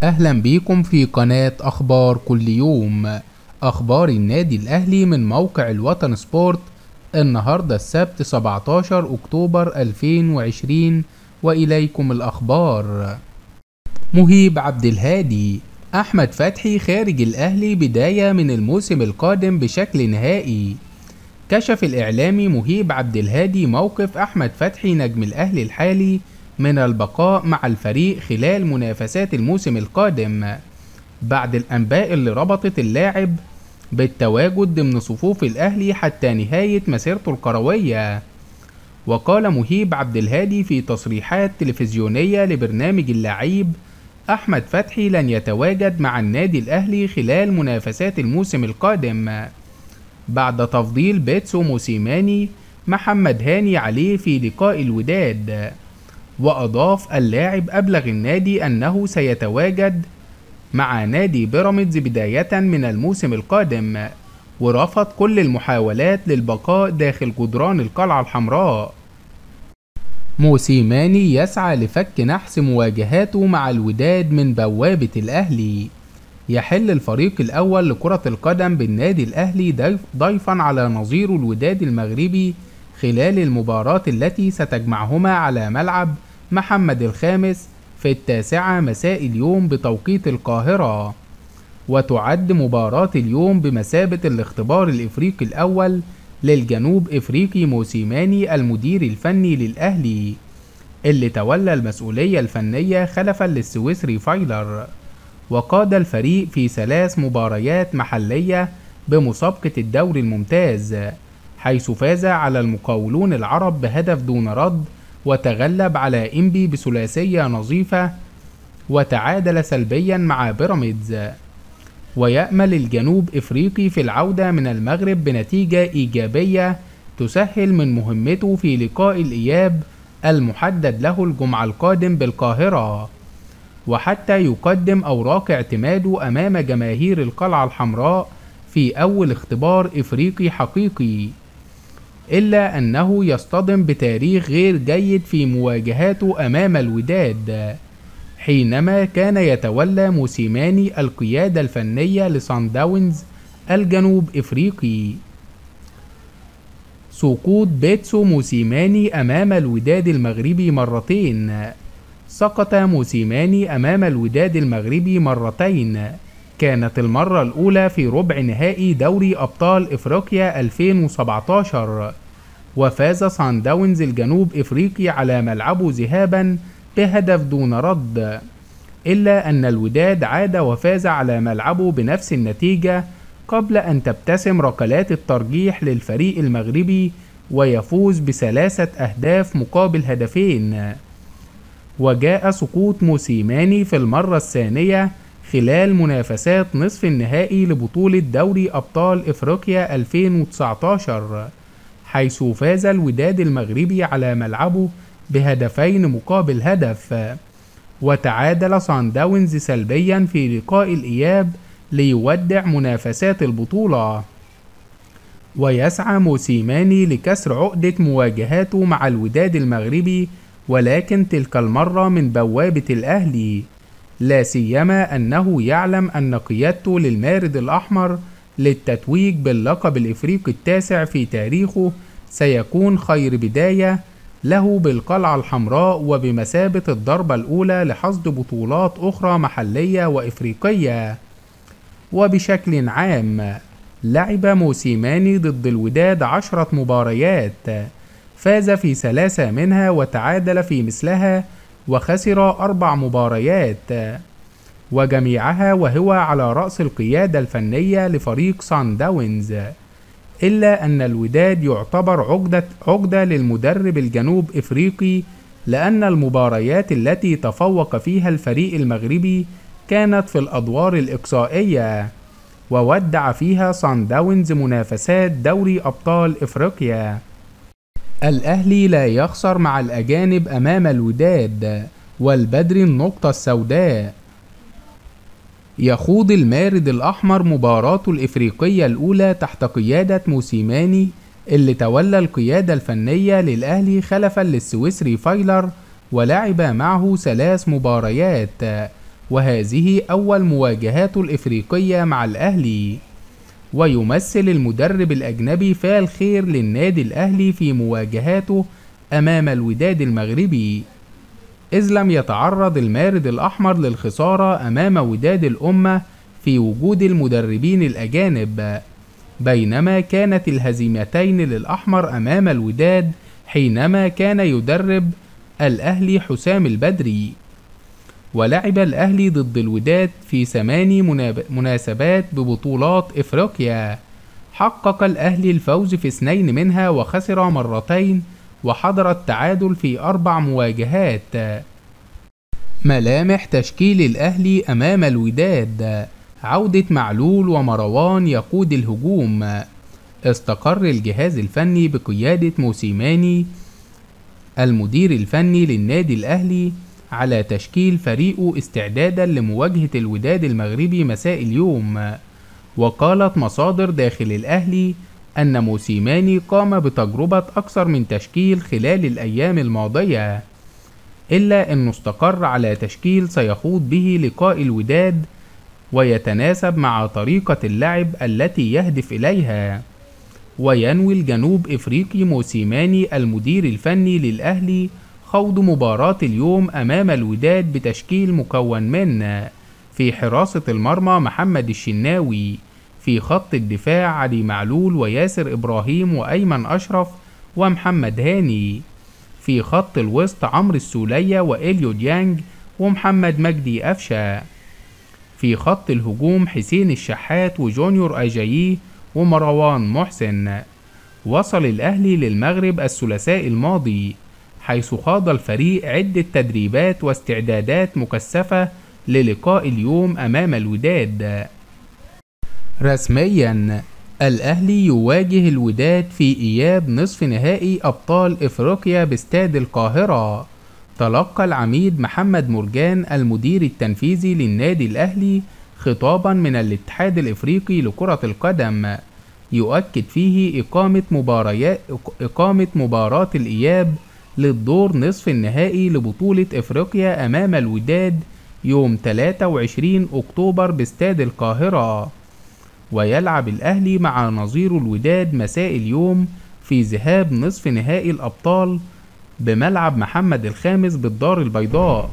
أهلا بيكم في قناة أخبار كل يوم. أخبار النادي الأهلي من موقع الوطن سبورت النهاردة السبت 17 أكتوبر 2020، وإليكم الأخبار. مهيب عبد الهادي: أحمد فتحي خارج الأهلي بداية من الموسم القادم بشكل نهائي. كشف الإعلامي مهيب عبد الهادي موقف أحمد فتحي نجم الأهلي الحالي من البقاء مع الفريق خلال منافسات الموسم القادم، بعد الأنباء اللي ربطت اللاعب بالتواجد ضمن صفوف الأهلي حتى نهاية مسيرته الكروية. وقال مهيب عبد الهادي في تصريحات تلفزيونية لبرنامج اللعيب: أحمد فتحي لن يتواجد مع النادي الأهلي خلال منافسات الموسم القادم، بعد تفضيل بيتسو موسيماني محمد هاني عليه في لقاء الوداد. وأضاف: اللاعب أبلغ النادي أنه سيتواجد مع نادي بيراميدز بداية من الموسم القادم، ورفض كل المحاولات للبقاء داخل جدران القلعة الحمراء. موسيماني يسعى لفك نحس مواجهاته مع الوداد من بوابة الأهلي. يحل الفريق الأول لكرة القدم بالنادي الأهلي ضيفا على نظيره الوداد المغربي خلال المباراة التي ستجمعهما على ملعب محمد الخامس في 9 مساء اليوم بتوقيت القاهرة. وتعد مباراة اليوم بمثابة الاختبار الإفريقي الأول للجنوب إفريقي موسيماني المدير الفني للأهلي، اللي تولى المسؤولية الفنية خلفا للسويسري فايلر، وقاد الفريق في 3 مباريات محلية بمسابقة الدوري الممتاز، حيث فاز على المقاولون العرب بهدف دون رد، وتغلب على إنبي بثلاثية نظيفة، وتعادل سلبيا مع بيراميدز. ويأمل الجنوب إفريقي في العودة من المغرب بنتيجة إيجابية تسهل من مهمته في لقاء الإياب المحدد له الجمعة القادم بالقاهرة، وحتى يقدم أوراق اعتماده أمام جماهير القلعة الحمراء في أول اختبار إفريقي حقيقي، إلا أنه يصطدم بتاريخ غير جيد في مواجهاته أمام الوداد، حينما كان يتولى موسيماني القيادة الفنية لصن داونز الجنوب إفريقي. سقوط بيتسو موسيماني أمام الوداد المغربي مرتين. سقط موسيماني أمام الوداد المغربي مرتين، كانت المرة الأولى في ربع نهائي دوري أبطال إفريقيا 2017، وفاز صن داونز الجنوب إفريقي على ملعبه ذهابا بهدف دون رد، إلا أن الوداد عاد وفاز على ملعبه بنفس النتيجة قبل أن تبتسم ركلات الترجيح للفريق المغربي ويفوز ب3 أهداف مقابل هدفين. وجاء سقوط موسيماني في المرة الثانية خلال منافسات نصف النهائي لبطولة دوري أبطال إفريقيا 2019، حيث فاز الوداد المغربي على ملعبه بهدفين مقابل هدف، وتعادل صن داونز سلبيا في لقاء الإياب ليودع منافسات البطولة. ويسعى موسيماني لكسر عقدة مواجهاته مع الوداد المغربي، ولكن تلك المرة من بوابة الأهلي، لا سيما أنه يعلم أن قيادته للمارد الأحمر للتتويج باللقب الإفريقي التاسع في تاريخه سيكون خير بداية له بالقلعة الحمراء، وبمثابة الضربة الأولى لحصد بطولات أخرى محلية وإفريقية. وبشكل عام، لعب موسيماني ضد الوداد 10 مباريات، فاز في 3 منها وتعادل في مثلها، وخسر 4 مباريات، وجميعها وهو على رأس القيادة الفنية لفريق صن داونز. إلا أن الوداد يعتبر عقدة للمدرب الجنوب إفريقي، لأن المباريات التي تفوق فيها الفريق المغربي كانت في الأدوار الإقصائية، وودع فيها صن داونز منافسات دوري أبطال إفريقيا. الأهلي لا يخسر مع الأجانب أمام الوداد، والبدر النقطة السوداء. يخوض المارد الأحمر مباراته الإفريقية الأولى تحت قيادة موسيماني، اللي تولى القيادة الفنية للأهلي خلفا للسويسري فايلر، ولعب معه 3 مباريات، وهذه أول مواجهاته الإفريقية مع الأهلي. ويمثل المدرب الأجنبي فال خير للنادي الأهلي في مواجهاته أمام الوداد المغربي، إذ لم يتعرض المارد الأحمر للخسارة أمام وداد الأمة في وجود المدربين الأجانب، بينما كانت الهزيمتين للأحمر أمام الوداد حينما كان يدرب الأهلي حسام البدري. ولعب الأهلي ضد الوداد في 8 مناسبات ببطولات إفريقيا، حقق الأهلي الفوز في 2 منها وخسر مرتين، وحضر التعادل في 4 مواجهات. ملامح تشكيل الأهلي أمام الوداد: عودة معلول ومروان يقود الهجوم. استقر الجهاز الفني بقيادة موسيماني المدير الفني للنادي الأهلي على تشكيل فريقه استعدادا لمواجهة الوداد المغربي مساء اليوم. وقالت مصادر داخل الأهلي أن موسيماني قام بتجربة أكثر من تشكيل خلال الأيام الماضية، إلا أنه استقر على تشكيل سيخوض به لقاء الوداد ويتناسب مع طريقة اللعب التي يهدف إليها. وينوي الجنوب إفريقي موسيماني المدير الفني للأهلي خوض مباراة اليوم أمام الوداد بتشكيل مكون من: في حراسة المرمى محمد الشناوي، في خط الدفاع علي معلول وياسر إبراهيم وأيمن أشرف ومحمد هاني، في خط الوسط عمرو السولية وإليو ديانج ومحمد مجدي أفشة، في خط الهجوم حسين الشحات وجونيور أجاييه ومروان محسن. وصل الأهلي للمغرب الثلاثاء الماضي، حيث خاض الفريق عدة تدريبات واستعدادات مكثفة للقاء اليوم أمام الوداد. رسميا الأهلي يواجه الوداد في إياب نصف نهائي أبطال إفريقيا باستاد القاهرة. تلقى العميد محمد مرجان المدير التنفيذي للنادي الأهلي خطابا من الاتحاد الإفريقي لكرة القدم يؤكد فيه إقامة مباراة الإياب للدور نصف النهائي لبطولة إفريقيا أمام الوداد يوم 23 أكتوبر باستاد القاهرة. ويلعب الأهلي مع نظير الوداد مساء اليوم في ذهاب نصف نهائي الأبطال بملعب محمد الخامس بالدار البيضاء.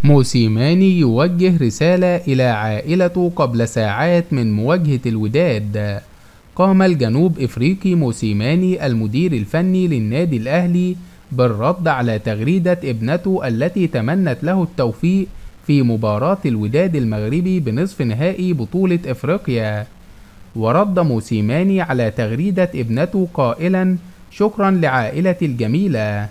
موسيماني يوجه رسالة إلى عائلته قبل ساعات من مواجهة الوداد. قام الجنوب إفريقي موسيماني المدير الفني للنادي الأهلي بالرد على تغريدة ابنته التي تمنت له التوفيق في مباراة الوداد المغربي بنصف نهائي بطولة إفريقيا. ورد موسيماني على تغريدة ابنته قائلا: شكرا لعائلتي الجميلة.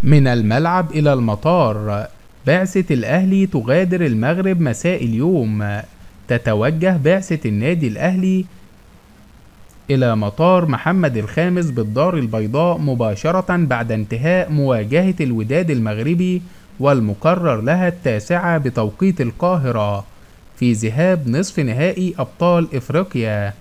من الملعب إلى المطار: بعثة الأهلي تغادر المغرب مساء اليوم. تتوجه بعثة النادي الأهلي إلى مطار محمد الخامس بالدار البيضاء مباشرة بعد انتهاء مواجهة الوداد المغربي والمقرر لها 9 بتوقيت القاهرة في ذهاب نصف نهائي أبطال إفريقيا.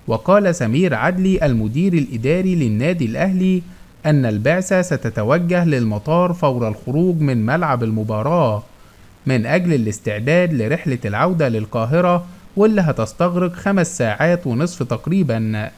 وقال سمير عدلي المدير الإداري للنادي الأهلي أن البعثة ستتوجه للمطار فور الخروج من ملعب المباراة من أجل الاستعداد لرحلة العودة للقاهرة، واللي هتستغرق 5 ساعات ونصف تقريبا.